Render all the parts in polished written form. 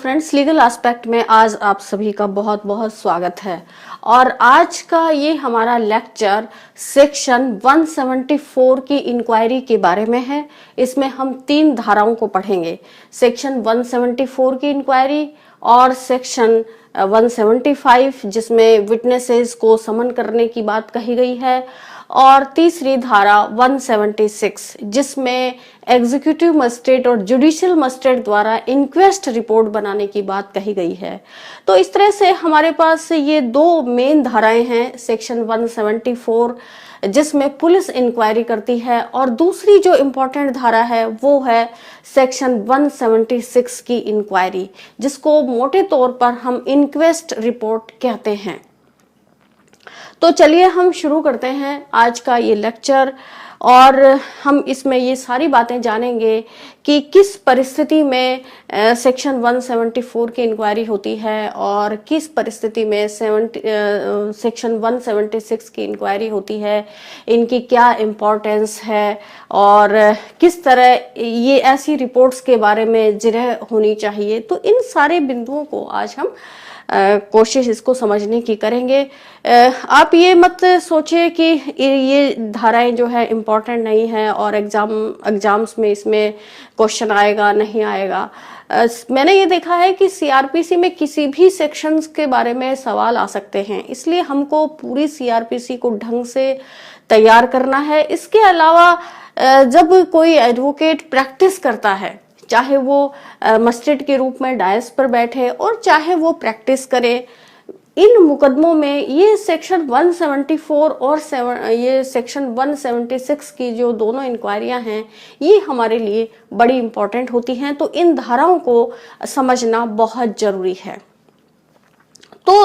Friends, legal aspect में आज आप सभी का बहुत बहुत स्वागत है। और आज का ये हमारा लेक्चर सेक्शन 174 की इंक्वायरी के बारे में है। इसमें हम 3 धाराओं को पढ़ेंगे, सेक्शन 174 की इंक्वायरी और सेक्शन 175 जिसमें विटनेसेस को समन करने की बात कही गई है, और तीसरी धारा 176 जिसमें एग्जीक्यूटिव मजिस्ट्रेट और जुडिशियल मजिस्ट्रेट द्वारा इंक्वेस्ट रिपोर्ट बनाने की बात कही गई है। तो इस तरह से हमारे पास ये 2 मेन धाराएं हैं, सेक्शन 174 जिसमें पुलिस इंक्वायरी करती है, और दूसरी जो इम्पोर्टेंट धारा है वो है सेक्शन 176 की इंक्वायरी, जिसको मोटे तौर पर हम इंक्वेस्ट रिपोर्ट कहते हैं। तो चलिए हम शुरू करते हैं आज का ये लेक्चर, और हम इसमें ये सारी बातें जानेंगे कि किस परिस्थिति में सेक्शन 174 की इंक्वायरी होती है और किस परिस्थिति में सेक्शन 176 की इंक्वायरी होती है, इनकी क्या इम्पोर्टेंस है और किस तरह ये ऐसी रिपोर्ट्स के बारे में जिरह होनी चाहिए। तो इन सारे बिंदुओं को आज हम कोशिश इसको समझने की करेंगे। आप ये मत सोचिए कि ये धाराएं जो है इम्पोर्टेंट नहीं है और एग्जाम्स में इसमें क्वेश्चन आएगा नहीं आएगा। मैंने ये देखा है कि सीआरपीसी में किसी भी सेक्शंस के बारे में सवाल आ सकते हैं, इसलिए हमको पूरी सीआरपीसी को ढंग से तैयार करना है। इसके अलावा जब कोई एडवोकेट प्रैक्टिस करता है, चाहे वो मजिस्ट्रेट के रूप में डायस पर बैठे और चाहे वो प्रैक्टिस करे, इन मुकदमों में ये सेक्शन 174 और ये सेक्शन 176 की जो दोनों इंक्वायरियां हैं, ये हमारे लिए बड़ी इंपॉर्टेंट होती हैं। तो इन धाराओं को समझना बहुत जरूरी है। तो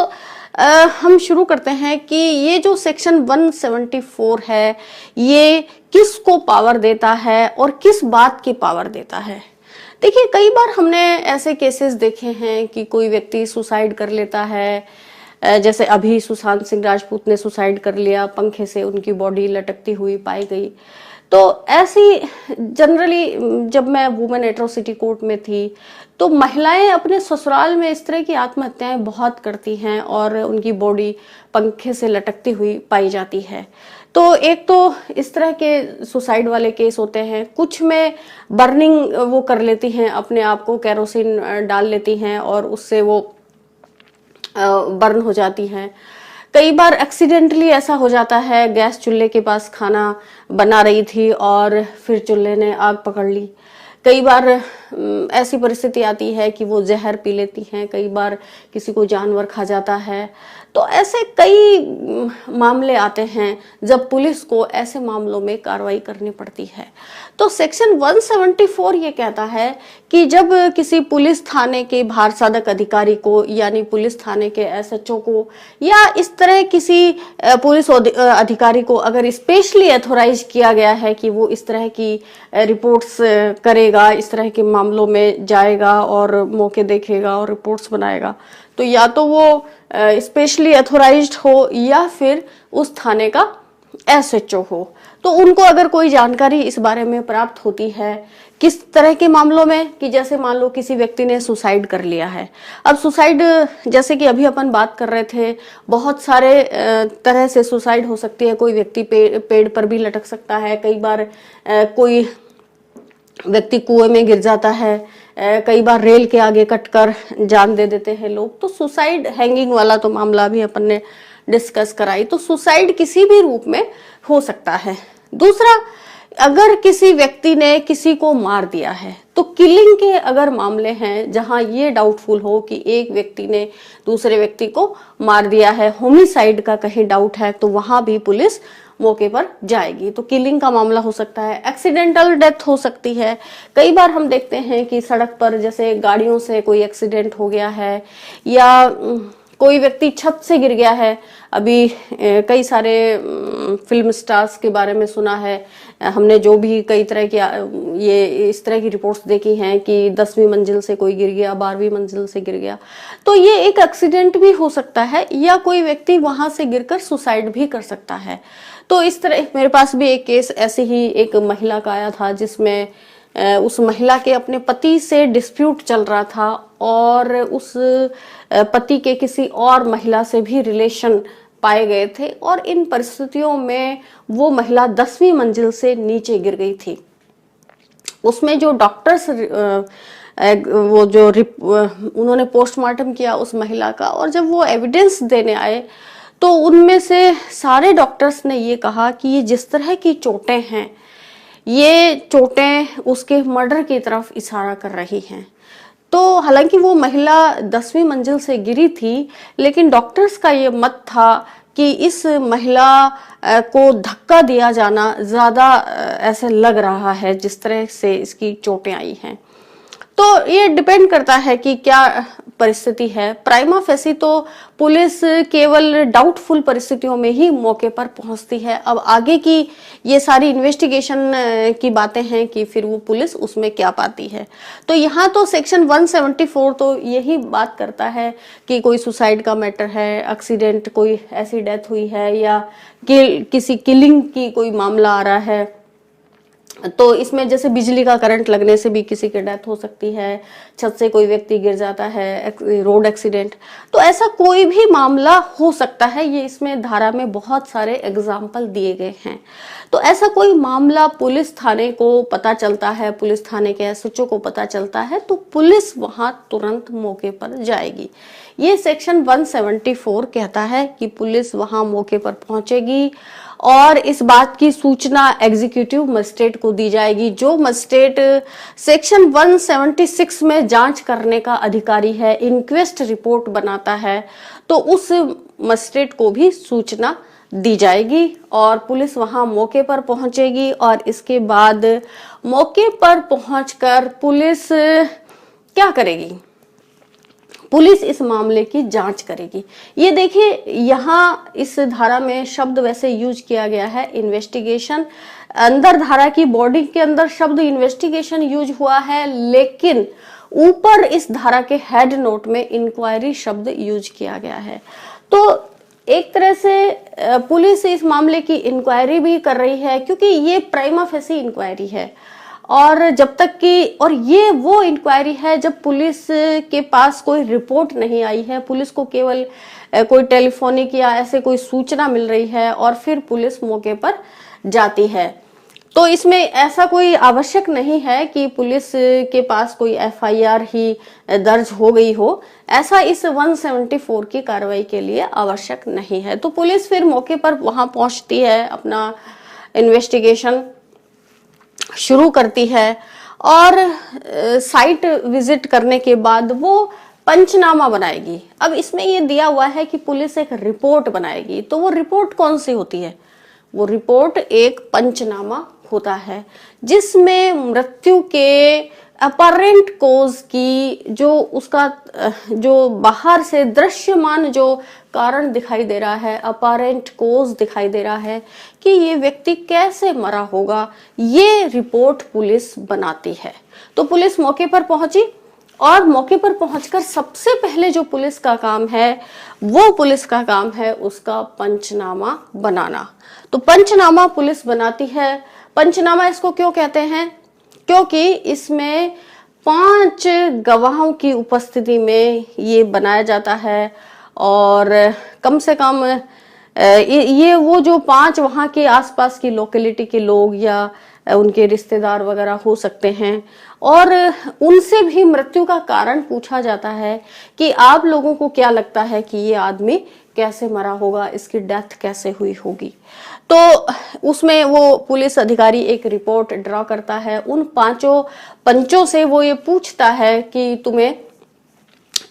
हम शुरू करते हैं कि ये जो सेक्शन 174 है, ये किसको पावर देता है और किस बात की पावर देता है। देखिए, कई बार हमने ऐसे केसेस देखे हैं कि कोई व्यक्ति सुसाइड कर लेता है, जैसे अभी सुशांत सिंह राजपूत ने सुसाइड कर लिया, पंखे से उनकी बॉडी लटकती हुई पाई गई। तो ऐसी जनरली जब मैं वुमेन एट्रोसिटी कोर्ट में थी तो महिलाएं अपने ससुराल में इस तरह की आत्महत्याएं बहुत करती हैं और उनकी बॉडी पंखे से लटकती हुई पाई जाती है। तो एक तो इस तरह के सुसाइड वाले केस होते हैं, कुछ में बर्निंग वो कर लेती हैं, अपने आप को केरोसिन डाल लेती हैं और उससे वो बर्न हो जाती हैं। कई बार एक्सीडेंटली ऐसा हो जाता है, गैस चूल्हे के पास खाना बना रही थी और फिर चूल्हे ने आग पकड़ ली। कई बार ऐसी परिस्थिति आती है कि वो जहर पी लेती हैं, कई बार किसी को जानवर खा जाता है। तो ऐसे कई मामले आते हैं जब पुलिस को ऐसे मामलों में कार्रवाई करनी पड़ती है। तो सेक्शन 174 ये कहता है कि जब किसी पुलिस थाने के भारसाधक अधिकारी को, यानी पुलिस थाने के एसएचओ को या इस तरह किसी पुलिस अधिकारी को अगर स्पेशली ऑथोराइज किया गया है कि वो इस तरह की रिपोर्ट्स करेगा, इस तरह के मामलों में जाएगा और मौके देखेगा और रिपोर्ट्स बनाएगा, तो या तो वो स्पेशली ऑथोराइज्ड हो या फिर उस थाने का एसएचओ हो। तो उनको अगर कोई जानकारी इस बारे में प्राप्त होती है किस तरह के मामलों में, कि जैसे मान लो किसी व्यक्ति ने सुसाइड कर लिया है। अब सुसाइड, जैसे कि अभी अपन बात कर रहे थे, बहुत सारे तरह से सुसाइड हो सकती है। कोई व्यक्ति पेड़ पर भी लटक सकता है, कई बार कोई व्यक्ति कुएं में गिर जाता है, कई बार रेल के आगे कटकर जान दे देते हैं लोग। तो सुसाइड, हैंगिंग वाला तो मामला भी अपन ने डिस्कस कराई। तो सुसाइड किसी भी रूप में हो सकता है। दूसरा, अगर किसी व्यक्ति ने किसी को मार दिया है, तो किलिंग के अगर मामले हैं जहां ये डाउटफुल हो कि एक व्यक्ति ने दूसरे व्यक्ति को मार दिया है, होमिसाइड का कहीं डाउट है, तो वहां भी पुलिस मौके पर जाएगी। तो किलिंग का मामला हो सकता है, एक्सीडेंटल डेथ हो सकती है। कई बार हम देखते हैं कि सड़क पर जैसे गाड़ियों से कोई एक्सीडेंट हो गया है या कोई व्यक्ति छत से गिर गया है। अभी कई सारे फिल्म स्टार्स के बारे में सुना है हमने, जो भी कई तरह की ये इस तरह की रिपोर्ट्स देखी हैं कि 10वीं मंजिल से कोई गिर गया, 12वीं मंजिल से गिर गया। तो ये एक एक्सीडेंट भी हो सकता है, या कोई व्यक्ति वहां से गिरकर सुसाइड भी कर सकता है। तो इस तरह मेरे पास भी एक केस ऐसे ही एक महिला का आया था जिसमें उस महिला के अपने पति से डिस्प्यूट चल रहा था और उस पति के किसी और महिला से भी रिलेशन पाए गए थे और इन परिस्थितियों में वो महिला 10वीं मंजिल से नीचे गिर गई थी। उसमें जो डॉक्टर्स उन्होंने पोस्टमार्टम किया उस महिला का और जब वो एविडेंस देने आए तो उनमें से सारे डॉक्टर्स ने ये कहा कि ये जिस तरह की चोटें हैं ये चोटें उसके मर्डर की तरफ इशारा कर रही हैं। तो हालांकि वो महिला 10वीं मंजिल से गिरी थी, लेकिन डॉक्टर्स का ये मत था कि इस महिला को धक्का दिया जाना ज्यादा ऐसे लग रहा है जिस तरह से इसकी चोटें आई हैं। तो ये डिपेंड करता है कि क्या परिस्थिति है। प्राइमा फेसी तो पुलिस केवल डाउटफुल परिस्थितियों में ही मौके पर पहुंचती है। अब आगे की ये सारी इन्वेस्टिगेशन की बातें हैं कि फिर वो पुलिस उसमें क्या पाती है। तो यहाँ तो सेक्शन 174 तो यही बात करता है कि कोई सुसाइड का मैटर है, एक्सीडेंट, कोई ऐसी डेथ हुई है या किसी किलिंग की कोई मामला आ रहा है। तो इसमें जैसे बिजली का करंट लगने से भी किसी की डेथ हो सकती है, छत से कोई व्यक्ति गिर जाता है, रोड एक्सीडेंट, तो ऐसा कोई भी मामला हो सकता है। ये इसमें धारा में बहुत सारे एग्जाम्पल दिए गए हैं। तो ऐसा कोई मामला पुलिस थाने को पता चलता है, पुलिस थाने के एसएचओ को पता चलता है, तो पुलिस वहां तुरंत मौके पर जाएगी। ये सेक्शन 174 कहता है कि पुलिस वहां मौके पर पहुंचेगी और इस बात की सूचना एग्जीक्यूटिव मजिस्ट्रेट को दी जाएगी। जो मजिस्ट्रेट सेक्शन 176 में जांच करने का अधिकारी है, इंक्वेस्ट रिपोर्ट बनाता है, तो उस मजिस्ट्रेट को भी सूचना दी जाएगी और पुलिस वहां मौके पर पहुंचेगी। और इसके बाद मौके पर पहुंचकर पुलिस क्या करेगी? पुलिस इस मामले की जांच करेगी। ये देखिए, यहाँ इस धारा में शब्द वैसे यूज किया गया है इन्वेस्टिगेशन। अंदर धारा की बॉडी के अंदर शब्द इन्वेस्टिगेशन यूज हुआ है, लेकिन ऊपर इस धारा के हेड नोट में इंक्वायरी शब्द यूज किया गया है। तो एक तरह से पुलिस इस मामले की इंक्वायरी भी कर रही है, क्योंकि ये प्राइमा फेसी इंक्वायरी है और जब तक कि, और ये वो इंक्वायरी है जब पुलिस के पास कोई रिपोर्ट नहीं आई है, पुलिस को केवल कोई टेलीफोनिक या ऐसे कोई सूचना मिल रही है और फिर पुलिस मौके पर जाती है। तो इसमें ऐसा कोई आवश्यक नहीं है कि पुलिस के पास कोई एफआईआर ही दर्ज हो गई हो, ऐसा इस 174 की कार्रवाई के लिए आवश्यक नहीं है। तो पुलिस फिर मौके पर वहां पहुंचती है, अपना इन्वेस्टिगेशन शुरू करती है और साइट विजिट करने के बाद वो पंचनामा बनाएगी। अब इसमें ये दिया हुआ है कि पुलिस एक रिपोर्ट बनाएगी, तो वो रिपोर्ट कौन सी होती है? वो रिपोर्ट एक पंचनामा होता है जिसमें मृत्यु के अपरेंट कोज की जो बाहर से दृश्यमान जो कारण दिखाई दे रहा है, अपरेंट कोज दिखाई दे रहा है कि ये व्यक्ति कैसे मरा होगा, ये रिपोर्ट पुलिस बनाती है। तो पुलिस मौके पर पहुंची और मौके पर पहुंचकर सबसे पहले जो पुलिस का काम है वो पुलिस का काम है उसका पंचनामा बनाना। तो पंचनामा पुलिस बनाती है। पंचनामा इसको क्यों कहते हैं? क्योंकि इसमें 5 गवाहों की उपस्थिति में ये बनाया जाता है और कम से कम ये वो जो 5 वहां के आसपास की लोकेलिटी के लोग या उनके रिश्तेदार वगैरह हो सकते हैं और उनसे भी मृत्यु का कारण पूछा जाता है कि आप लोगों को क्या लगता है कि ये आदमी कैसे मरा होगा, इसकी डेथ कैसे हुई होगी। तो उसमें वो पुलिस अधिकारी एक रिपोर्ट ड्रा करता है। उन 5 पंचों से वो ये पूछता है कि तुम्हें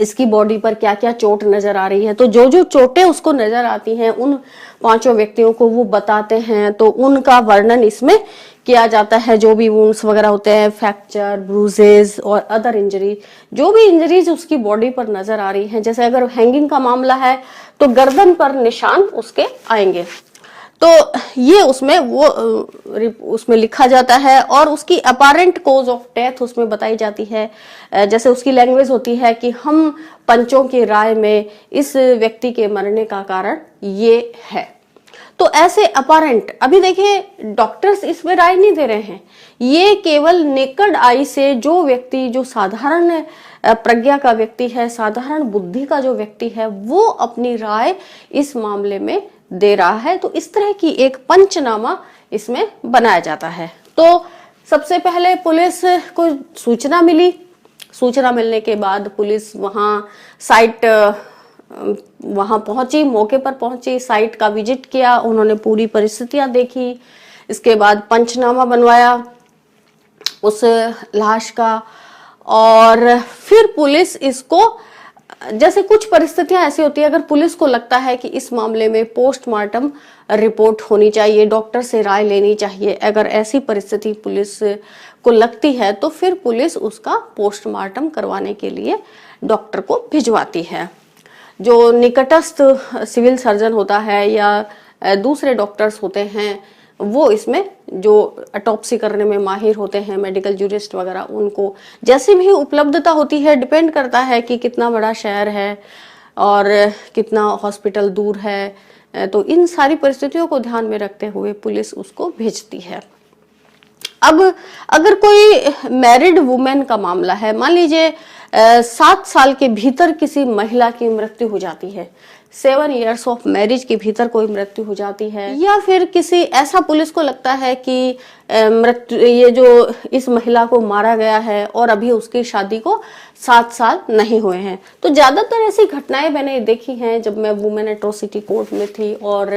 इसकी बॉडी पर क्या क्या चोट नजर आ रही है। तो जो जो चोटें उसको नजर आती हैं उन 5 व्यक्तियों को वो बताते हैं, तो उनका वर्णन इसमें किया जाता है। जो भी वुंड्स वगैरह होते हैं, फ्रैक्चर, ब्रूजेस और अदर इंजरी, जो भी इंजरीज उसकी बॉडी पर नजर आ रही हैं, जैसे अगर हैंगिंग का मामला है तो गर्दन पर निशान उसके आएंगे, तो ये उसमें लिखा जाता है और उसकी अपैरेंट कॉज ऑफ डेथ उसमें बताई जाती है। जैसे उसकी लैंग्वेज होती है कि हम पंचों की राय में इस व्यक्ति के मरने का कारण ये है। तो ऐसे अपरेंट, अभी देखिए डॉक्टर्स इसमें राय नहीं दे रहे हैं, ये केवल नेकड आई से जो व्यक्ति, जो साधारण प्रज्ञा का व्यक्ति है, साधारण बुद्धि का जो व्यक्ति है, वो अपनी राय इस मामले में दे रहा है। तो इस तरह की एक पंचनामा इसमें बनाया जाता है। तो सबसे पहले पुलिस को सूचना मिली, सूचना मिलने के बाद पुलिस वहां पहुंची, मौके पर पहुंची, साइट का विजिट किया, उन्होंने पूरी परिस्थितियां देखी, इसके बाद पंचनामा बनवाया उस लाश का, और फिर पुलिस इसको, जैसे कुछ परिस्थितियां ऐसी होती है, अगर पुलिस को लगता है कि इस मामले में पोस्टमार्टम रिपोर्ट होनी चाहिए, डॉक्टर से राय लेनी चाहिए, अगर ऐसी परिस्थिति पुलिस को लगती है तो फिर पुलिस उसका पोस्टमार्टम करवाने के लिए डॉक्टर को भिजवाती है। जो निकटस्थ सिविल सर्जन होता है या दूसरे डॉक्टर्स होते हैं, वो इसमें जो ऑटोप्सी करने में माहिर होते हैं, मेडिकल जूरिस्ट वगैरह, उनको जैसे भी उपलब्धता होती है, डिपेंड करता है कि कितना बड़ा शहर है और कितना हॉस्पिटल दूर है, तो इन सारी परिस्थितियों को ध्यान में रखते हुए पुलिस उसको भेजती है। अब अगर कोई मैरिड वुमेन का मामला है, मान लीजिए 7 साल के भीतर किसी महिला की मृत्यु हो जाती है, 7 इयर्स ऑफ मैरिज के भीतर कोई मृत्यु हो जाती है, या फिर किसी ऐसा पुलिस को लगता है कि मृत्यु, ये जो इस महिला को मारा गया है और अभी उसकी शादी को 7 साल नहीं हुए हैं, तो ज्यादातर ऐसी घटनाएं मैंने देखी हैं जब मैं वुमेन एट्रोसिटी कोर्ट में थी और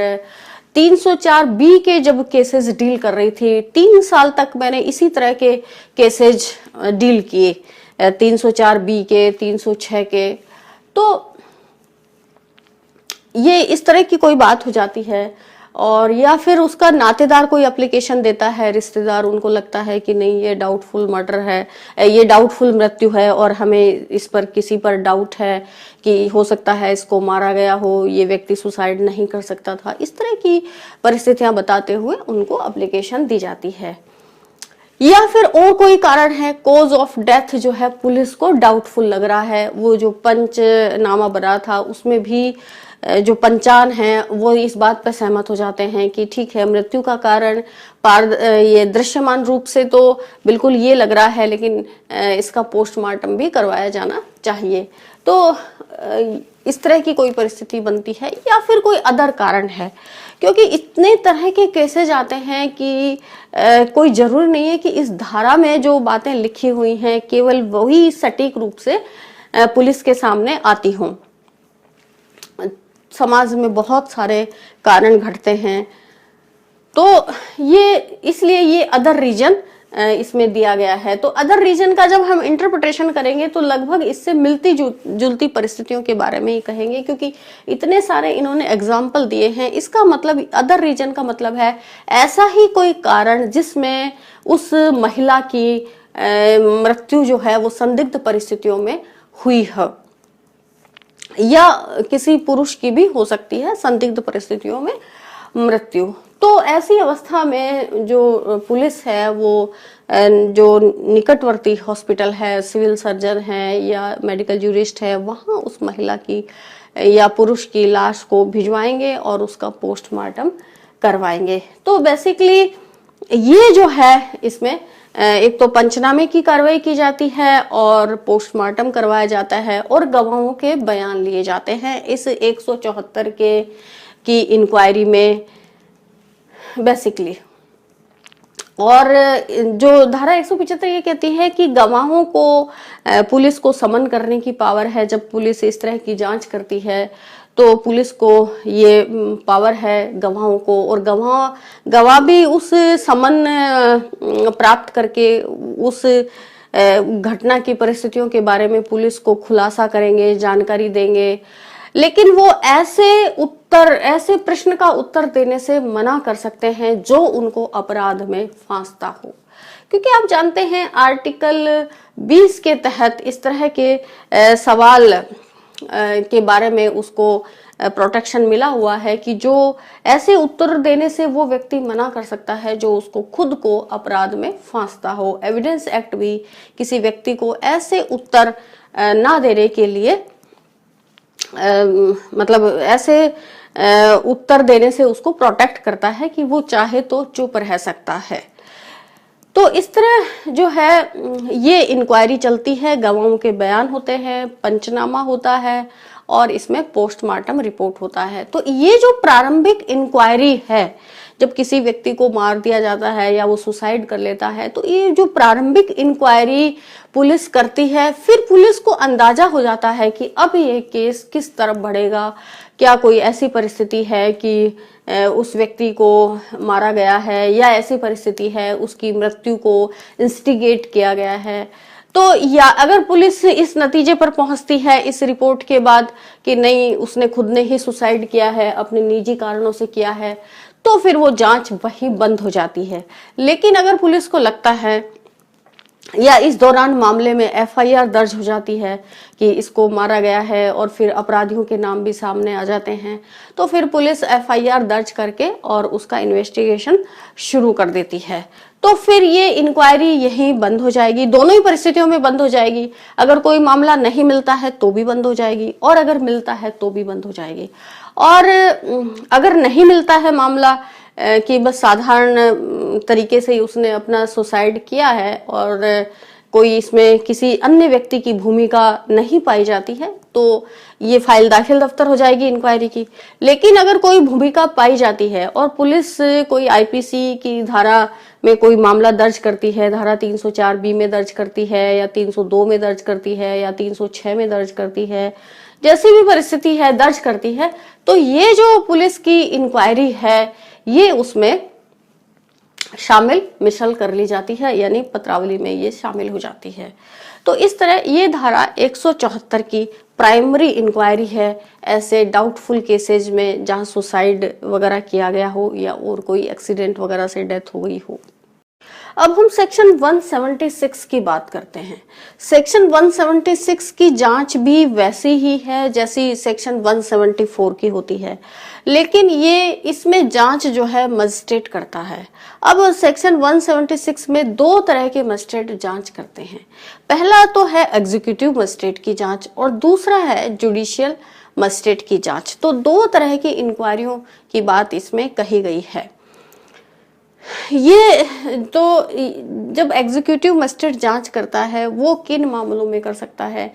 304B के जब केसेस डील कर रही थी, 3 साल तक मैंने इसी तरह के केसेज डील किए, 304B के, 306 के। तो ये इस तरह की कोई बात हो जाती है, और या फिर उसका नातेदार कोई एप्लीकेशन देता है, रिश्तेदार, उनको लगता है कि नहीं ये डाउटफुल मर्डर है, ये डाउटफुल मृत्यु है और हमें इस पर, किसी पर डाउट है कि हो सकता है इसको मारा गया हो, ये व्यक्ति सुसाइड नहीं कर सकता था, इस तरह की परिस्थितियां बताते हुए उनको एप्लीकेशन दी जाती है। या फिर और कोई कारण है, कॉज ऑफ डेथ जो है पुलिस को डाउटफुल लग रहा है, वो जो पंचनामा बना था उसमें भी जो पंचान है वो इस बात पर सहमत हो जाते हैं कि ठीक है, मृत्यु का कारण ये दृश्यमान रूप से तो बिल्कुल ये लग रहा है, लेकिन इसका पोस्टमार्टम भी करवाया जाना चाहिए। तो इस तरह की कोई परिस्थिति बनती है, या फिर कोई अदर कारण है, क्योंकि इतने तरह के केसेज आते हैं कि कोई जरूरी नहीं है कि इस धारा में जो बातें लिखी हुई हैं केवल वही सटीक रूप से पुलिस के सामने आती हों। समाज में बहुत सारे कारण घटते हैं, तो ये इसलिए ये अदर रीजन इसमें दिया गया है। तो अदर रीजन का जब हम इंटरप्रिटेशन करेंगे तो लगभग इससे मिलती जुलती परिस्थितियों के बारे में ही कहेंगे, क्योंकि इतने सारे इन्होंने एग्जाम्पल दिए हैं। इसका मतलब, अदर रीजन का मतलब है ऐसा ही कोई कारण जिसमें उस महिला की मृत्यु जो है वो संदिग्ध परिस्थितियों में हुई है, या किसी पुरुष की भी हो सकती है संदिग्ध परिस्थितियों में मृत्यु। तो ऐसी अवस्था में जो पुलिस है वो जो निकटवर्ती हॉस्पिटल है, सिविल सर्जन है या मेडिकल जूरिस्ट है, वहां उस महिला की या पुरुष की लाश को भिजवाएंगे और उसका पोस्टमार्टम करवाएंगे। तो बेसिकली ये जो है, इसमें एक तो पंचनामे की कार्रवाई की जाती है और पोस्टमार्टम करवाया जाता है और गवाहों के बयान लिए जाते हैं इस 174 की इंक्वायरी में बेसिकली। और जो धारा 175 ये कहती है कि गवाहों को पुलिस को समन करने की पावर है। जब पुलिस इस तरह की जांच करती है तो पुलिस को ये पावर है गवाहों को, और गवाह भी उस समन प्राप्त करके उस घटना की परिस्थितियों के बारे में पुलिस को खुलासा करेंगे, जानकारी देंगे, लेकिन वो ऐसे प्रश्न का उत्तर देने से मना कर सकते हैं जो उनको अपराध में फांसता हो। क्योंकि आप जानते हैं आर्टिकल 20 के तहत इस तरह के सवाल के बारे में उसको प्रोटेक्शन मिला हुआ है कि जो ऐसे उत्तर देने से वो व्यक्ति मना कर सकता है जो उसको खुद को अपराध में फांसता हो। एविडेंस एक्ट भी किसी व्यक्ति को ऐसे उत्तर ना देने के लिए मतलब ऐसे उत्तर देने से उसको प्रोटेक्ट करता है कि वो चाहे तो चुप रह सकता है। तो इस तरह जो है ये इंक्वायरी चलती है, गवाहों के बयान होते हैं, पंचनामा होता है और इसमें पोस्टमार्टम रिपोर्ट होता है। तो ये जो प्रारंभिक इंक्वायरी है, जब किसी व्यक्ति को मार दिया जाता है या वो सुसाइड कर लेता है, तो ये जो प्रारंभिक इंक्वायरी पुलिस करती है, फिर पुलिस को अंदाजा हो जाता है कि अब ये केस किस तरफ बढ़ेगा। क्या कोई ऐसी परिस्थिति है कि उस व्यक्ति को मारा गया है, या ऐसी परिस्थिति है उसकी मृत्यु को इंस्टिगेट किया गया है। तो या अगर पुलिस इस नतीजे पर पहुंचती है इस रिपोर्ट के बाद कि नहीं, उसने खुद ने ही सुसाइड किया है, अपने निजी कारणों से किया है, तो फिर वो जांच वहीं बंद हो जाती है। लेकिन अगर पुलिस को लगता है या इस दौरान मामले में एफआईआर दर्ज हो जाती है कि इसको मारा गया है और फिर अपराधियों के नाम भी सामने आ जाते हैं, तो फिर पुलिस एफआईआर दर्ज करके और उसका इन्वेस्टिगेशन शुरू कर देती है। तो फिर ये इंक्वायरी यहीं बंद हो जाएगी, दोनों ही परिस्थितियों में बंद हो जाएगी। अगर कोई मामला नहीं मिलता है तो भी बंद हो जाएगी, और अगर मिलता है तो भी बंद हो जाएगी। और अगर नहीं मिलता है मामला कि बस साधारण तरीके से ही उसने अपना सुसाइड किया है और कोई इसमें किसी अन्य व्यक्ति की भूमिका नहीं पाई जाती है, तो ये फाइल दाखिल दफ्तर हो जाएगी इंक्वायरी की। लेकिन अगर कोई भूमिका पाई जाती है और पुलिस कोई आईपीसी की धारा में कोई मामला दर्ज करती है, धारा 304B में दर्ज करती है, या 302 में दर्ज करती है, या 306 में दर्ज करती है, जैसी भी परिस्थिति है दर्ज करती है, तो ये जो पुलिस की इंक्वायरी है ये उसमें शामिल मिसल कर ली जाती है, यानी पत्रावली में ये शामिल हो जाती है। तो इस तरह ये धारा 174 की प्राइमरी इंक्वायरी है ऐसे डाउटफुल केसेज में जहां सुसाइड वगैरह किया गया हो या और कोई एक्सीडेंट वगैरह से डेथ हो गई हो। अब हम सेक्शन 176 की बात करते हैं। सेक्शन 176 की जांच भी वैसी ही है जैसी सेक्शन 174 की होती है, लेकिन ये इसमें जांच जो है मजिस्ट्रेट करता है। अब सेक्शन 176 में दो तरह के मजिस्ट्रेट जांच करते हैं। पहला तो है एग्जीक्यूटिव मजिस्ट्रेट की जांच और दूसरा है जुडिशियल मजिस्ट्रेट की जांच। तो दो तरह की इंक्वायरियों की बात इसमें कही गई है। ये तो जब एग्जीक्यूटिव मजिस्ट्रेट जांच करता है वो किन मामलों में कर सकता है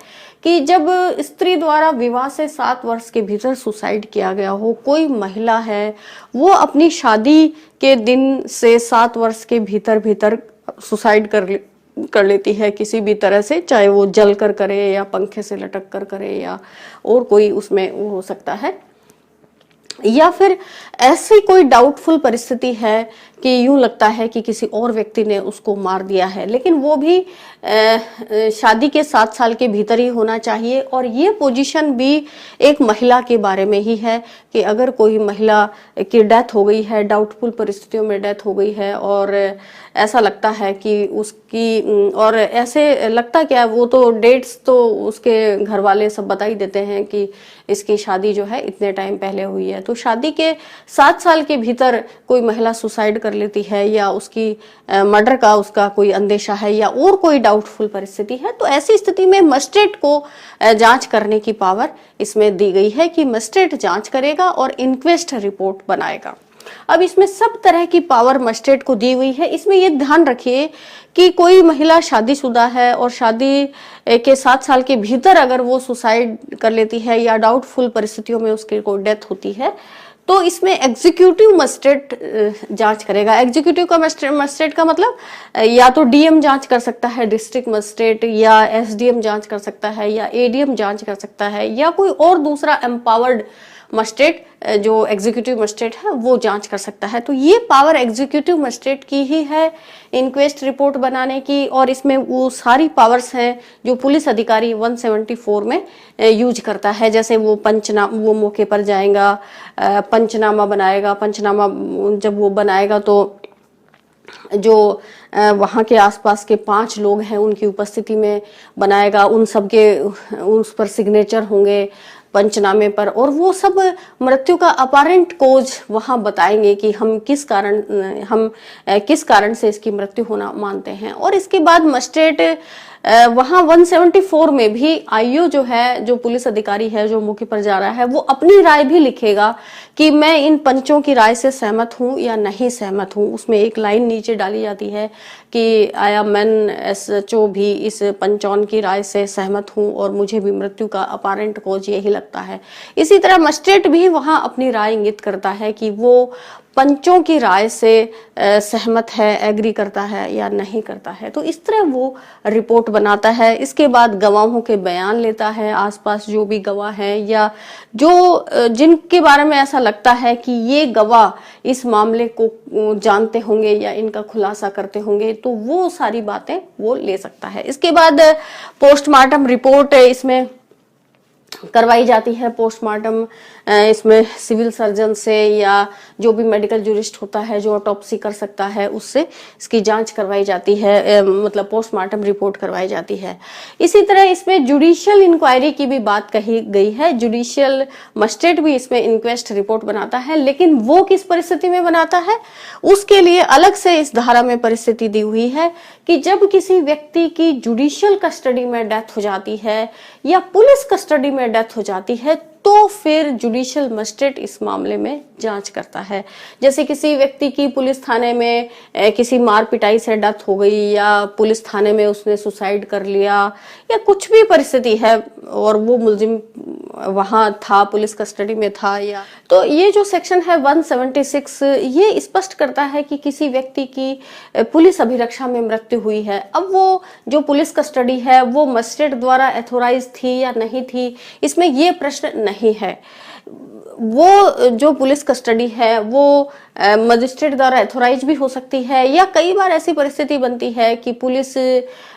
कि जब स्त्री द्वारा विवाह से 7 वर्ष के भीतर सुसाइड किया गया हो, कोई महिला है वो अपनी शादी के दिन से 7 वर्ष के भीतर सुसाइड कर लेती है किसी भी तरह से, चाहे वो जल कर करे या पंखे से लटक कर करे या और कोई उसमें वो हो सकता है, या फिर ऐसी कोई डाउटफुल परिस्थिति है कि यूं लगता है कि किसी और व्यक्ति ने उसको मार दिया है, लेकिन वो भी शादी के 7 साल के भीतर ही होना चाहिए। और ये पोजीशन भी एक महिला के बारे में ही है कि अगर कोई महिला की डेथ हो गई है, डाउटफुल परिस्थितियों में डेथ हो गई है और ऐसा लगता है कि उसकी, और ऐसे लगता क्या है, वो तो डेट्स तो उसके घर वाले सब बता ही देते हैं कि इसकी शादी जो है इतने टाइम पहले हुई है। तो शादी के 7 साल के भीतर कोई महिला सुसाइड कर लेती है या उसकी मर्डर का उसका कोई अंदेशा है या और कोई डाउटफुल परिस्थिति है, तो ऐसी स्थिति में मजिस्ट्रेट को जांच करने की पावर इसमें दी गई है कि मजिस्ट्रेट जांच करेगा और इंक्वेस्ट रिपोर्ट बनाएगा। अब इसमें सब तरह की पावर मजिस्ट्रेट को दी हुई है। इसमें ये ध्यान रखिए कि कोई महिला शादीशुदा है और शादी के 7 साल के भीतर अगर वो सुसाइड कर लेती है या डाउटफुल परिस्थितियों में उसकी कोई डेथ होती है, तो इसमें एग्जीक्यूटिव मजिस्ट्रेट जांच करेगा। एग्जीक्यूटिव का मजिस्ट्रेट का मतलब या तो डीएम जांच कर सकता है, डिस्ट्रिक्ट मजिस्ट्रेट, या एसडीएम जांच कर सकता है, या एडीएम जांच कर सकता है, या कोई और दूसरा एम्पावर्ड मजिस्ट्रेट जो एग्जीक्यूटिव मजिस्ट्रेट है वो जांच कर सकता है। तो ये पावर एग्जीक्यूटिव मजिस्ट्रेट की ही है इंक्वेस्ट रिपोर्ट बनाने की, और इसमें वो सारी पावर्स हैं जो पुलिस अधिकारी 174 में यूज करता है। जैसे वो वो मौके पर जाएगा, पंचनामा बनाएगा, पंचनामा जब वो बनाएगा तो जो वहाँ के आसपास के 5 लोग हैं उनकी उपस्थिति में बनाएगा, उन सबके उस पर सिग्नेचर होंगे पंचनामे पर, और वो सब मृत्यु का अपारेंट कोज वहां बताएंगे कि हम किस कारण से इसकी मृत्यु होना मानते हैं। और इसके बाद मजिस्ट्रेट वहां 174 में भी आईओ जो है, जो पुलिस अधिकारी है, जो मौके पर जा रहा है, वो अपनी राय भी लिखेगा कि मैं इन पंचों की राय से सहमत हूं या नहीं सहमत हूं। उसमें एक लाइन नीचे डाली जाती है कि आया मैन एसएचओ भी इस पंचौन की राय से सहमत हूं और मुझे भी मृत्यु का अपारेंट कॉज यही लगता है। इसी तरह मजिस्ट्रेट भी वहां अपनी राय इंगित करता है कि वो पंचों की राय से सहमत है, एग्री करता है या नहीं करता है। तो इस तरह वो रिपोर्ट बनाता है। इसके बाद गवाहों के बयान लेता है, आसपास जो भी गवाह हैं या जो जिनके बारे में ऐसा लगता है कि ये गवाह इस मामले को जानते होंगे या इनका खुलासा करते होंगे, तो वो सारी बातें वो ले सकता है। इसके बाद पोस्टमार्टम रिपोर्ट इसमें करवाई जाती है। पोस्टमार्टम इसमें सिविल सर्जन से या जो भी मेडिकल जूरिस्ट होता है, जो ऑटोप्सी कर सकता है, उससे इसकी जांच करवाई जाती है, मतलब पोस्टमार्टम रिपोर्ट करवाई जाती है। इसी तरह इसमें जुडिशियल इंक्वायरी की भी बात कही गई है। जुडिशियल मजिस्ट्रेट भी इसमें इंक्वेस्ट रिपोर्ट बनाता है, लेकिन वो किस परिस्थिति में बनाता है, उसके लिए अलग से इस धारा में परिस्थिति दी हुई है कि जब किसी व्यक्ति की जुडिशियल कस्टडी में डेथ हो जाती है या पुलिस कस्टडी में डेथ हो जाती है, तो फिर जुडिशियल मजिस्ट्रेट इस मामले में जांच करता है। जैसे किसी व्यक्ति की पुलिस थाने में किसी मार पिटाई से डेथ हो गई या पुलिस थाने में उसने सुसाइड कर लिया या कुछ भी परिस्थिति है और वो मुलजिम वहां था, पुलिस कस्टडी में था, या तो ये जो सेक्शन है 176 ये स्पष्ट करता है कि किसी व्यक्ति की पुलिस अभिरक्षा में मृत्यु हुई है। अब वो जो पुलिस कस्टडी है वो मजिस्ट्रेट द्वारा एथोराइज थी या नहीं थी, इसमें ये प्रश्न नहीं है। वो जो पुलिस कस्टडी है वो मजिस्ट्रेट द्वारा एथोराइज भी हो सकती है, या कई बार ऐसी परिस्थिति बनती है कि पुलिस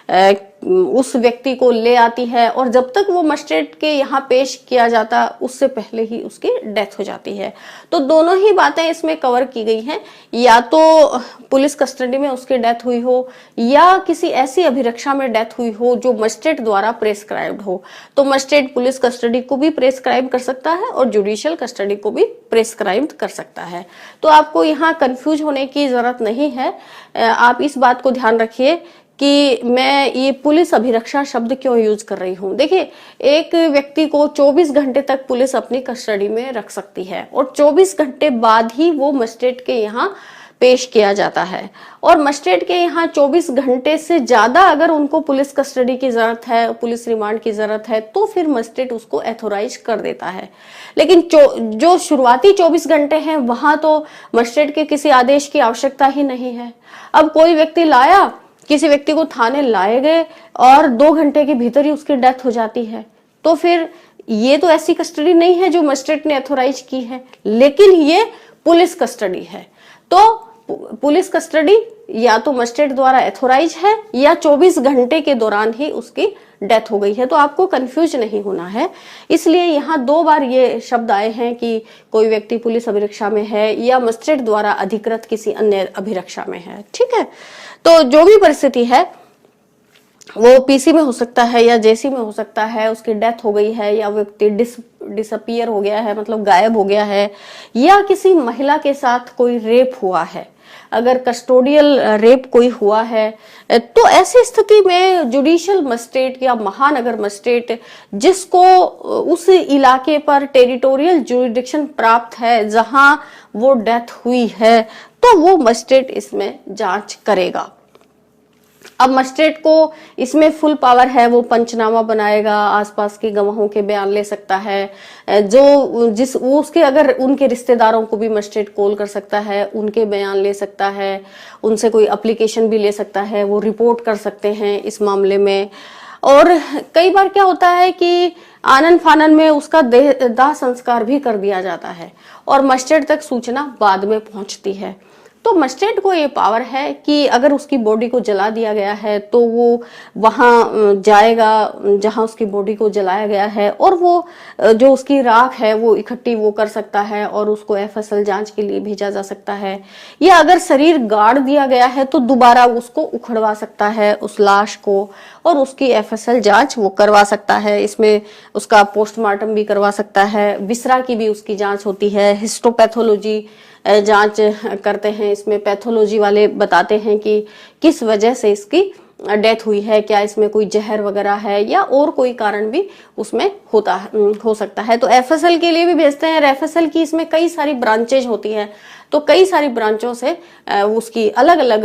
उस व्यक्ति को ले आती है और जब तक वो मजिस्ट्रेट के यहाँ पेश किया जाता उससे पहले ही उसकी डेथ हो जाती है। तो दोनों ही बातें इसमें कवर की गई हैं, या तो पुलिस कस्टडी में उसकी डेथ हुई हो या किसी ऐसी अभिरक्षा में डेथ हुई हो जो मजिस्ट्रेट द्वारा प्रेस्क्राइब्ड हो। तो मजिस्ट्रेट पुलिस कस्टडी को भी प्रेस्क्राइब कर सकता है और जुडिशियल कस्टडी को भी प्रेस्क्राइब कर सकता है। तो आपको यहाँ कंफ्यूज होने की जरूरत नहीं है। आप इस बात को ध्यान रखिए कि मैं ये पुलिस अभिरक्षा शब्द क्यों यूज कर रही हूँ। देखिए, एक व्यक्ति को 24 घंटे तक पुलिस अपनी कस्टडी में रख सकती है और 24 घंटे बाद ही वो मजिस्ट्रेट के यहाँ पेश किया जाता है। और मजिस्ट्रेट के यहाँ 24 घंटे से ज्यादा अगर उनको पुलिस कस्टडी की जरूरत है, पुलिस रिमांड की जरूरत है, तो फिर मजिस्ट्रेट उसको एथोराइज कर देता है। लेकिन जो शुरुआती 24 घंटे हैं वहां तो मजिस्ट्रेट के किसी आदेश की आवश्यकता ही नहीं है। अब कोई व्यक्ति लाया, किसी व्यक्ति को थाने लाए गए और 2 घंटे के भीतर ही उसकी डेथ हो जाती है, तो फिर ये तो ऐसी कस्टडी नहीं है जो मजिस्ट्रेट ने एथोराइज की है, लेकिन ये पुलिस कस्टडी है। तो पुलिस कस्टडी या तो मजिस्ट्रेट द्वारा एथोराइज है या 24 घंटे के दौरान ही उसकी डेथ हो गई है। तो आपको कंफ्यूज नहीं होना है। इसलिए यहाँ 2 बार ये शब्द आए हैं कि कोई व्यक्ति पुलिस अभिरक्षा में है या मजिस्ट्रेट द्वारा अधिकृत किसी अन्य अभिरक्षा में है। ठीक है, तो जो भी परिस्थिति है वो पीसी में हो सकता है या जेसी में हो सकता है, उसकी डेथ हो गई है या व्यक्ति डिसअपियर हो गया है, मतलब गायब हो गया है, या किसी महिला के साथ कोई रेप हुआ है। अगर कस्टोडियल रेप कोई हुआ है तो ऐसी स्थिति में जुडिशियल मजिस्ट्रेट या महानगर मजिस्ट्रेट जिसको उस इलाके पर टेरिटोरियल जुरिडिक्शन प्राप्त है जहां वो डेथ हुई है, तो वो मजिस्ट्रेट इसमें जांच करेगा। अब मजिस्ट्रेट को इसमें फुल पावर है, वो पंचनामा बनाएगा, आसपास के गवाहों के बयान ले सकता है, वो उसके अगर उनके रिश्तेदारों को भी मजिस्ट्रेट कॉल कर सकता है, उनके बयान ले सकता है, उनसे कोई एप्लीकेशन भी ले सकता है, वो रिपोर्ट कर सकते हैं इस मामले में। और कई बार क्या होता है कि आनन फानन में उसका दाह संस्कार भी कर दिया जाता है और मजिस्ट्रेट तक सूचना बाद में पहुंचती है। तो मजिस्ट्रेट को ये पावर है कि अगर उसकी बॉडी को जला दिया गया है तो वो वहां जाएगा जहां उसकी बॉडी को जलाया गया है और वो जो उसकी राख है वो इकट्ठी वो कर सकता है और उसको एफएसएल जांच के लिए भेजा जा सकता है। या अगर शरीर गाड़ दिया गया है तो दोबारा उसको उखड़वा सकता है उस लाश को और उसकी एफएसएल जांच वो करवा सकता है। इसमें उसका पोस्टमार्टम भी करवा सकता है, विसरा की भी उसकी जांच होती है, हिस्टोपैथोलॉजी जांच करते हैं। इसमें पैथोलॉजी वाले बताते हैं कि किस वजह से इसकी डेथ हुई है, क्या इसमें कोई जहर वगैरह है या और कोई कारण भी उसमें होता है, हो सकता है। तो एफएसएल के लिए भी भेजते हैं। एफएसएल की इसमें कई सारी ब्रांचेज होती हैं, तो कई सारी ब्रांचों से उसकी अलग अलग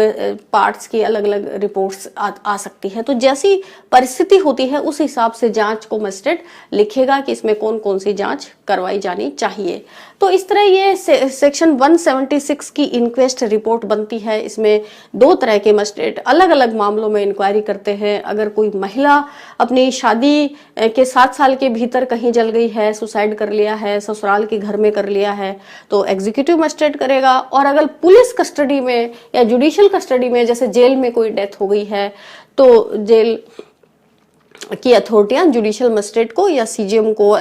पार्ट्स की अलग अलग रिपोर्ट्स आ सकती है। तो जैसी परिस्थिति होती है उस हिसाब से जांच को मजिस्ट्रेट लिखेगा कि इसमें कौन कौन सी जांच करवाई जानी चाहिए। तो इस तरह ये सेक्शन 176 की इंक्वेस्ट रिपोर्ट बनती है। इसमें दो तरह के मजिस्ट्रेट अलग अलग मामलों में इंक्वायरी करते हैं। अगर कोई महिला अपनी शादी के 7 साल के भीतर कहीं जल गई है, सुसाइड कर लिया है, ससुराल के घर में कर लिया है, तो एग्जीक्यूटिव मजिस्ट्रेट करेगा। और अगर पुलिस कस्टडी में या जुडिशियल कस्टडी में, जैसे जेल में कोई डेथ हो गई है, तो जेल की अथॉरिटियां जुडिशियल मजिस्ट्रेट को या सीजीएम को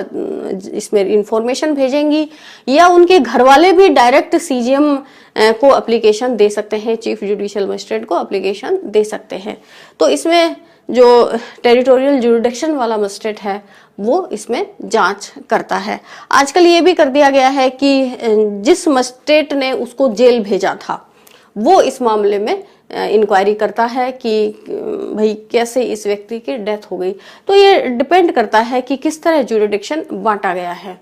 इसमें इंफॉर्मेशन भेजेंगी, या उनके घर वाले भी डायरेक्ट सीजीएम को एप्लीकेशन दे सकते हैं, चीफ जुडिशियल मजिस्ट्रेट को एप्लीकेशन दे सकते हैं। तो इसमें जो टेरिटोरियल जुरिडिक्शन वाला मजिस्ट्रेट है वो इसमें जांच करता है। आजकल ये भी कर दिया गया है कि जिस मजिस्ट्रेट ने उसको जेल भेजा था वो इस मामले में इंक्वायरी करता है कि भाई कैसे इस व्यक्ति की डेथ हो गई। तो ये डिपेंड करता है कि किस तरह जुरिडिक्शन बांटा गया है।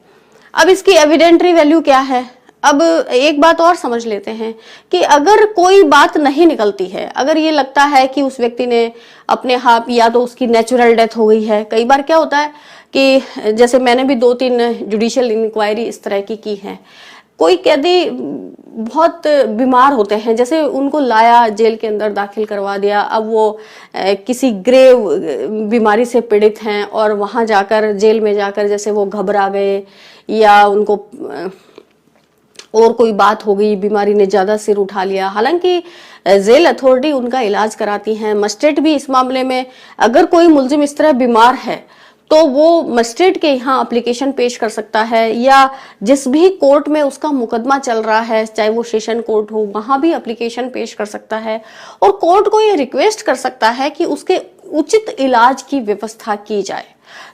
अब इसकी एविडेंटरी वैल्यू क्या है। अब एक बात और समझ लेते हैं कि अगर कोई बात नहीं निकलती है, अगर ये लगता है कि उस व्यक्ति ने अपने आप, या तो उसकी नेचुरल डेथ हो गई है। कई बार क्या होता है कि जैसे मैंने भी 2-3 जुडिशियल इंक्वायरी इस तरह की है। कोई कैदी बहुत बीमार होते हैं, जैसे उनको लाया जेल के अंदर दाखिल करवा दिया, अब वो किसी ग्रेव बीमारी से पीड़ित हैं और वहां जाकर जेल में जाकर जैसे वो घबरा गए या उनको और कोई बात हो गई, बीमारी ने ज्यादा सिर उठा लिया। हालांकि जेल अथॉरिटी उनका इलाज कराती है। मजिस्ट्रेट भी इस मामले में, अगर कोई मुलजिम इस तरह बीमार है तो वो मजिस्ट्रेट के यहाँ एप्लीकेशन पेश कर सकता है, या जिस भी कोर्ट में उसका मुकदमा चल रहा है, चाहे वो सेशन कोर्ट हो, वहां भी एप्लीकेशन पेश कर सकता है और कोर्ट को ये रिक्वेस्ट कर सकता है कि उसके उचित इलाज की व्यवस्था की जाए।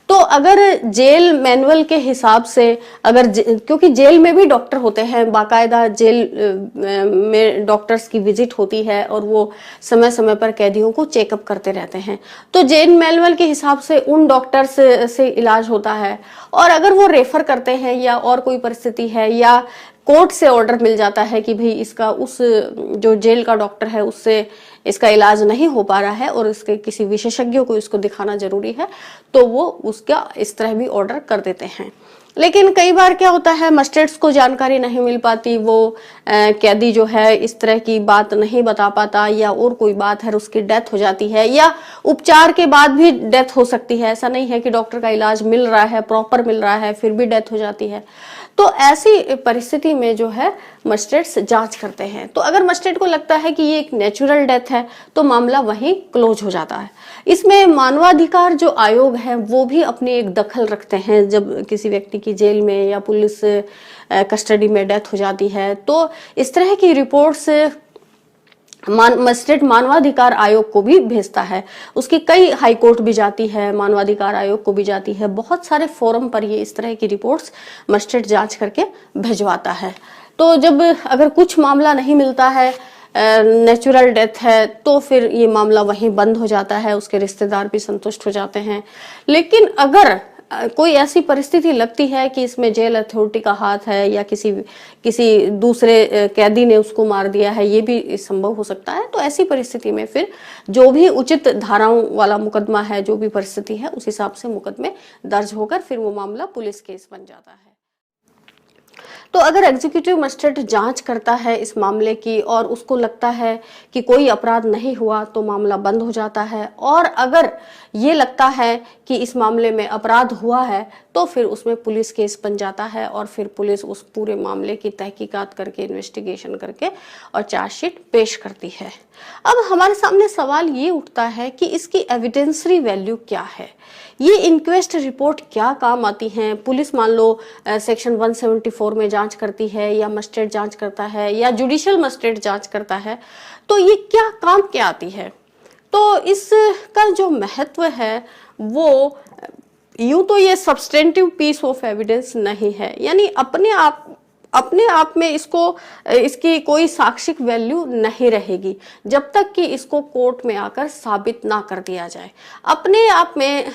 तो अगर जेल मैनुअल के हिसाब से, अगर क्योंकि जेल में भी डॉक्टर होते हैं, बाकायदा जेल में डॉक्टर्स की विजिट होती है और वो समय समय पर कैदियों को चेकअप करते रहते हैं, तो जेल मैनुअल के हिसाब से उन डॉक्टर्स से इलाज होता है। और अगर वो रेफर करते हैं या और कोई परिस्थिति है, या कोर्ट से ऑर्डर मिल जाता है कि भाई इसका उस जो जेल का डॉक्टर है उससे इसका इलाज नहीं हो पा रहा है और इसके किसी विशेषज्ञ को इसको दिखाना जरूरी है, तो वो उसका इस तरह भी ऑर्डर कर देते हैं। लेकिन कई बार क्या होता है, मजिस्ट्रेट्स को जानकारी नहीं मिल पाती, वो कैदी जो है इस तरह की बात नहीं बता पाता, या और कोई बात है, उसकी डेथ हो जाती है, या उपचार के बाद भी डेथ हो सकती है। ऐसा नहीं है कि डॉक्टर का इलाज मिल रहा है, प्रॉपर मिल रहा है, फिर भी डेथ हो जाती है। तो ऐसी परिस्थिति में जो है मजिस्ट्रेट्स जांच करते हैं। तो अगर मजिस्ट्रेट को लगता है कि ये एक नेचुरल डेथ है तो मामला वहीं क्लोज हो जाता है। इसमें मानवाधिकार जो आयोग है वो भी अपनी एक दखल रखते हैं। जब किसी व्यक्ति की जेल में या पुलिस कस्टडी में डेथ हो जाती है तो इस तरह की रिपोर्ट्स मजिस्ट्रेट मानवाधिकार आयोग को भी भेजता है। उसकी कई हाई कोर्ट भी जाती है, मानवाधिकार आयोग को भी जाती है। बहुत सारे फोरम पर ये इस तरह की रिपोर्ट्स मजिस्ट्रेट जांच करके भिजवाता है। तो जब अगर कुछ मामला नहीं मिलता है, नेचुरल डेथ है, तो फिर ये मामला वहीं बंद हो जाता है, उसके रिश्तेदार भी संतुष्ट हो जाते हैं। लेकिन अगर कोई ऐसी परिस्थिति लगती है कि इसमें जेल अथॉरिटी का हाथ है या किसी दूसरे कैदी ने उसको मार दिया है, ये भी संभव हो सकता है, तो ऐसी परिस्थिति में फिर जो भी उचित धाराओं वाला मुकदमा है, जो भी परिस्थिति है, उस हिसाब से मुकदमे दर्ज होकर फिर वो मामला पुलिस केस बन जाता है। तो अगर एग्जीक्यूटिव मजिस्ट्रेट जांच करता है इस मामले की और उसको लगता है कि कोई अपराध नहीं हुआ तो मामला बंद हो जाता है, और अगर ये लगता है कि इस मामले में अपराध हुआ है तो फिर उसमें पुलिस केस बन जाता है और फिर पुलिस उस पूरे मामले की तहकीकात करके, इन्वेस्टिगेशन करके और चार्जशीट पेश करती है। अब हमारे सामने सवाल ये उठता है कि इसकी एविडेंसरी वैल्यू क्या है, ये इंक्वेस्ट रिपोर्ट क्या काम आती हैं। पुलिस मान लो सेक्शन 174 में जांच करती है, या मजिस्ट्रेट जांच करता है, या जुडिशियल मजिस्ट्रेट जांच करता है, तो ये क्या काम क्या आती है। तो इसका जो महत्व है वो यूं तो ये सब्सटेंटिव पीस ऑफ एविडेंस नहीं है, यानी अपने आप अपने आप में इसकी कोई साक्षिक वैल्यू नहीं रहेगी जब तक कि इसको कोर्ट में आकर साबित ना कर दिया जाए। अपने आप में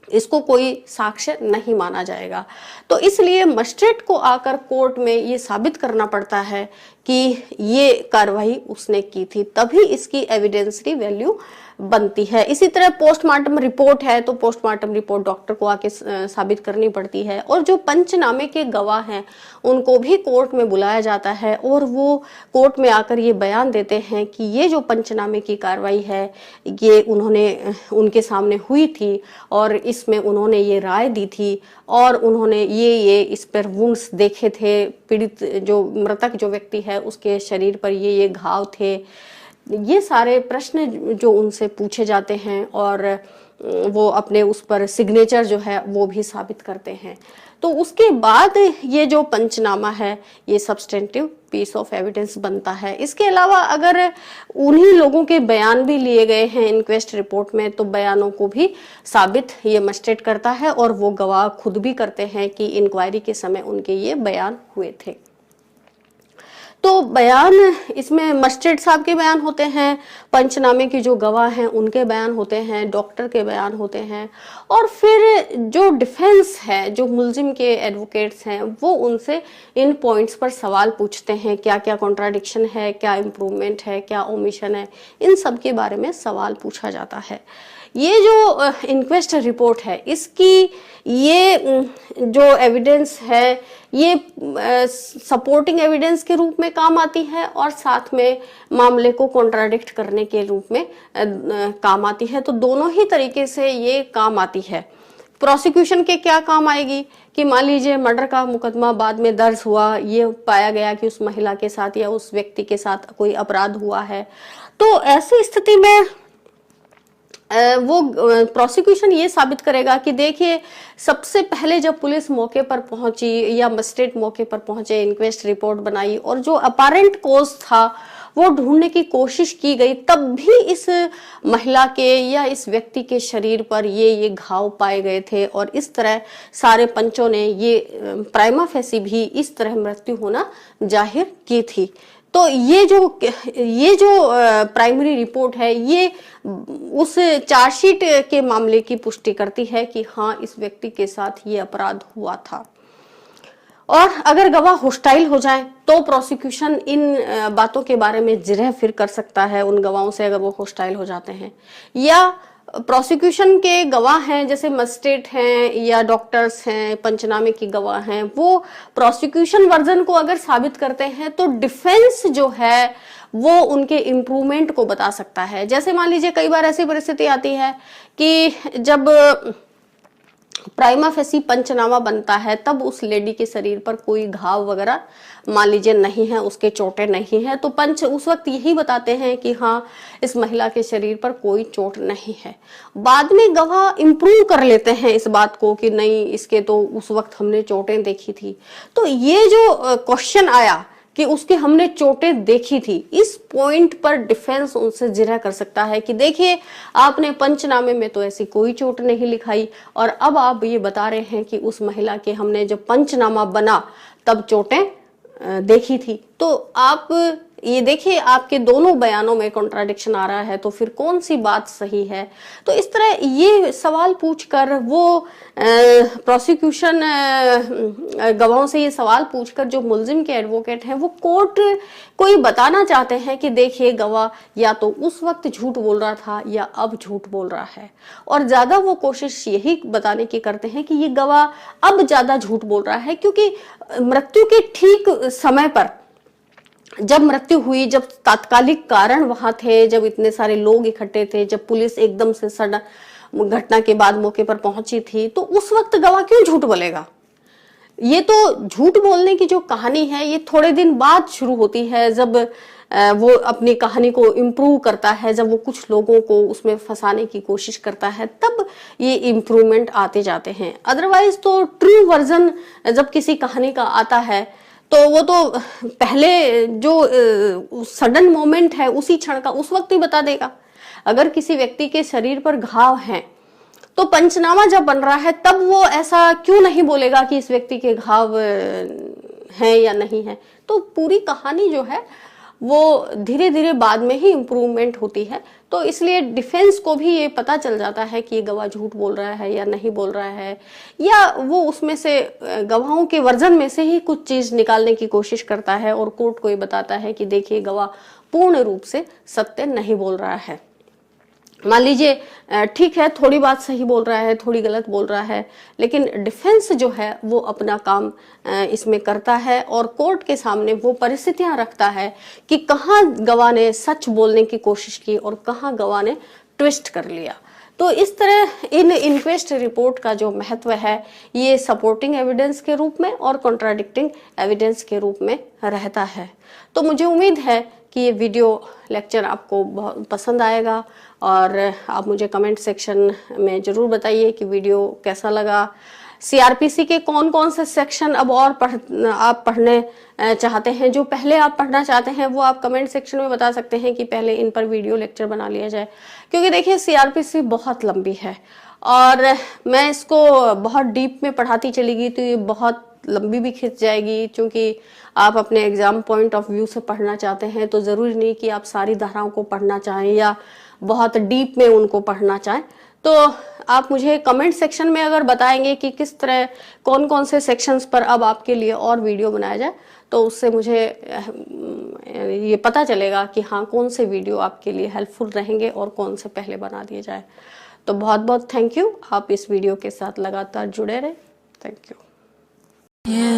इसको कोई साक्ष्य नहीं माना जाएगा। तो इसलिए मजिस्ट्रेट को आकर कोर्ट में ये साबित करना पड़ता है कि ये कार्रवाई उसने की थी, तभी इसकी एविडेंसरी वैल्यू बनती है। इसी तरह पोस्टमार्टम रिपोर्ट है तो पोस्टमार्टम रिपोर्ट डॉक्टर को आके साबित करनी पड़ती है, और जो पंचनामे के गवाह हैं उनको भी कोर्ट में बुलाया जाता है और वो कोर्ट में आकर ये बयान देते हैं कि ये जो पंचनामे की कार्रवाई है ये उनके सामने हुई थी और इसमें उन्होंने ये राय दी थी और उन्होंने ये इस पर वुंड्स देखे थे, पीड़ित जो मृतक जो व्यक्ति है उसके शरीर पर ये घाव थे। ये सारे प्रश्न जो उनसे पूछे जाते हैं और वो अपने उस पर सिग्नेचर जो है वो भी साबित करते हैं। तो उसके बाद ये जो पंचनामा है ये सब्सटेंटिव पीस ऑफ एविडेंस बनता है। इसके अलावा अगर उन्हीं लोगों के बयान भी लिए गए हैं इंक्वेस्ट रिपोर्ट में तो बयानों को भी साबित ये मजिस्ट्रेट करता है और वो गवाह खुद भी करते हैं कि इंक्वायरी के समय उनके ये बयान हुए थे। तो बयान इसमें मजिस्ट्रेट साहब के बयान होते हैं, पंचनामे के जो गवाह हैं उनके बयान होते हैं, डॉक्टर के बयान होते हैं, और फिर जो डिफेंस है, जो मुलजिम के एडवोकेट्स हैं, वो उनसे इन पॉइंट्स पर सवाल पूछते हैं, क्या क्या कॉन्ट्राडिक्शन है, क्या इम्प्रूवमेंट है, क्या ओमिशन है, इन सब के बारे में सवाल पूछा जाता है। ये जो इंक्वेस्ट रिपोर्ट है इसकी ये जो एविडेंस है ये सपोर्टिंग एविडेंस के रूप में काम आती है और साथ में मामले को कॉन्ट्राडिक्ट करने के रूप में काम आती है। तो दोनों ही तरीके से ये काम आती है। प्रोसिक्यूशन के क्या काम आएगी कि मान लीजिए मर्डर का मुकदमा बाद में दर्ज हुआ, ये पाया गया कि उस महिला के साथ या उस व्यक्ति के साथ कोई अपराध हुआ है, तो ऐसी स्थिति में वो प्रोसिक्यूशन ये साबित करेगा कि देखिए सबसे पहले जब पुलिस मौके पर पहुंची या मजिस्ट्रेट मौके पर पहुंचे, इंक्वेस्ट रिपोर्ट बनाई और जो अपारेंट कॉज था वो ढूंढने की कोशिश की गई, तब भी इस महिला के या इस व्यक्ति के शरीर पर ये घाव पाए गए थे और इस तरह सारे पंचों ने ये प्राइमा फेसी भी इस तरह मृत्यु होना जाहिर की थी। तो ये जो प्राइमरी रिपोर्ट है ये उस चार्जशीट के मामले की पुष्टि करती है कि हाँ इस व्यक्ति के साथ ये अपराध हुआ था। और अगर गवाह होस्टाइल हो जाए तो प्रोसिक्यूशन इन बातों के बारे में जिरह फिर कर सकता है उन गवाहों से, अगर वो होस्टाइल हो जाते हैं, या प्रोसिक्यूशन के गवाह हैं जैसे मजिस्ट्रेट हैं या डॉक्टर्स हैं, पंचनामे की गवाह हैं, वो प्रोसिक्यूशन वर्जन को अगर साबित करते हैं तो डिफेंस जो है वो उनके इम्प्रूवमेंट को बता सकता है। जैसे मान लीजिए कई बार ऐसी परिस्थिति आती है कि जब प्राइमा फेसी पंचनामा बनता है तब उस लेडी के शरीर पर कोई घाव वगैरह मान लीजिए नहीं है, उसके चोटें नहीं है, तो पंच उस वक्त यही बताते हैं कि हाँ इस महिला के शरीर पर कोई चोट नहीं है। बाद में गवाह इंप्रूव कर लेते हैं इस बात को कि नहीं इसके तो उस वक्त हमने चोटें देखी थी। तो ये जो क्वेश्चन आया कि उसके हमने चोटें देखी थी, इस पॉइंट पर डिफेंस उनसे जिरह कर सकता है कि देखिए आपने पंचनामे में तो ऐसी कोई चोट नहीं लिखाई और अब आप ये बता रहे हैं कि उस महिला के हमने जब पंचनामा बना तब चोटें देखी थी। तो आप ये देखिए आपके दोनों बयानों में कॉन्ट्राडिक्शन आ रहा है, तो फिर कौन सी बात सही है। तो इस तरह ये सवाल पूछकर वो प्रोसिक्यूशन गवाहों से ये सवाल पूछकर जो मुलजिम के एडवोकेट हैं वो कोर्ट को ये बताना चाहते हैं कि देखिए गवाह या तो उस वक्त झूठ बोल रहा था या अब झूठ बोल रहा है, और ज्यादा वो कोशिश यही बताने की करते हैं कि ये गवाह अब ज्यादा झूठ बोल रहा है क्योंकि मृत्यु के ठीक समय पर जब मृत्यु हुई, जब तात्कालिक कारण वहां थे, जब इतने सारे लोग इकट्ठे थे, जब पुलिस एकदम से सडन घटना के बाद मौके पर पहुंची थी, तो उस वक्त गवाह क्यों झूठ बोलेगा। ये तो झूठ बोलने की जो कहानी है ये थोड़े दिन बाद शुरू होती है, जब वो अपनी कहानी को इम्प्रूव करता है, जब वो कुछ लोगों को उसमें फंसाने की कोशिश करता है, तब ये इम्प्रूवमेंट आते जाते हैं। अदरवाइज तो ट्रू वर्जन जब किसी कहानी का आता है तो वो तो पहले जो सडन मोमेंट है उसी क्षण का उस वक्त ही बता देगा। अगर किसी व्यक्ति के शरीर पर घाव हैं तो पंचनामा जब बन रहा है तब वो ऐसा क्यों नहीं बोलेगा कि इस व्यक्ति के घाव हैं या नहीं है। तो पूरी कहानी जो है वो धीरे धीरे बाद में ही इम्प्रूवमेंट होती है। तो इसलिए डिफेंस को भी ये पता चल जाता है कि ये गवाह झूठ बोल रहा है या नहीं बोल रहा है, या वो उसमें से गवाहों के वर्जन में से ही कुछ चीज निकालने की कोशिश करता है और कोर्ट को ये बताता है कि देखिए गवाह पूर्ण रूप से सत्य नहीं बोल रहा है। मान लीजिए ठीक है, थोड़ी बात सही बोल रहा है, थोड़ी गलत बोल रहा है, लेकिन डिफेंस जो है वो अपना काम इसमें करता है और कोर्ट के सामने वो परिस्थितियां रखता है कि कहाँ गवाह ने सच बोलने की कोशिश की और कहाँ गवाह ने ट्विस्ट कर लिया। तो इस तरह इन इन्क्वेस्ट रिपोर्ट का जो महत्व है ये सपोर्टिंग एविडेंस के रूप में और कॉन्ट्राडिक्टिंग एविडेंस के रूप में रहता है। तो मुझे उम्मीद है कि ये वीडियो लेक्चर आपको बहुत पसंद आएगा और आप मुझे कमेंट सेक्शन में ज़रूर बताइए कि वीडियो कैसा लगा। सीआरपीसी के कौन कौन से सेक्शन अब और आप पढ़ने चाहते हैं, जो पहले आप पढ़ना चाहते हैं वो आप कमेंट सेक्शन में बता सकते हैं कि पहले इन पर वीडियो लेक्चर बना लिया जाए। क्योंकि देखिए सीआरपीसी बहुत लंबी है और मैं इसको बहुत डीप में पढ़ाती चली गई तो ये बहुत लंबी भी खिंच जाएगी। क्योंकि आप अपने एग्जाम पॉइंट ऑफ व्यू से पढ़ना चाहते हैं तो ज़रूरी नहीं कि आप सारी धाराओं को पढ़ना चाहें या बहुत डीप में उनको पढ़ना चाहें। तो आप मुझे कमेंट सेक्शन में अगर बताएंगे कि किस तरह कौन कौन से सेक्शंस पर अब आपके लिए और वीडियो बनाया जाए तो उससे मुझे ये पता चलेगा कि हाँ कौन से वीडियो आपके लिए हेल्पफुल रहेंगे और कौन से पहले बना दिए जाए। तो बहुत बहुत थैंक यू, आप इस वीडियो के साथ लगातार जुड़े रहें। Thank you.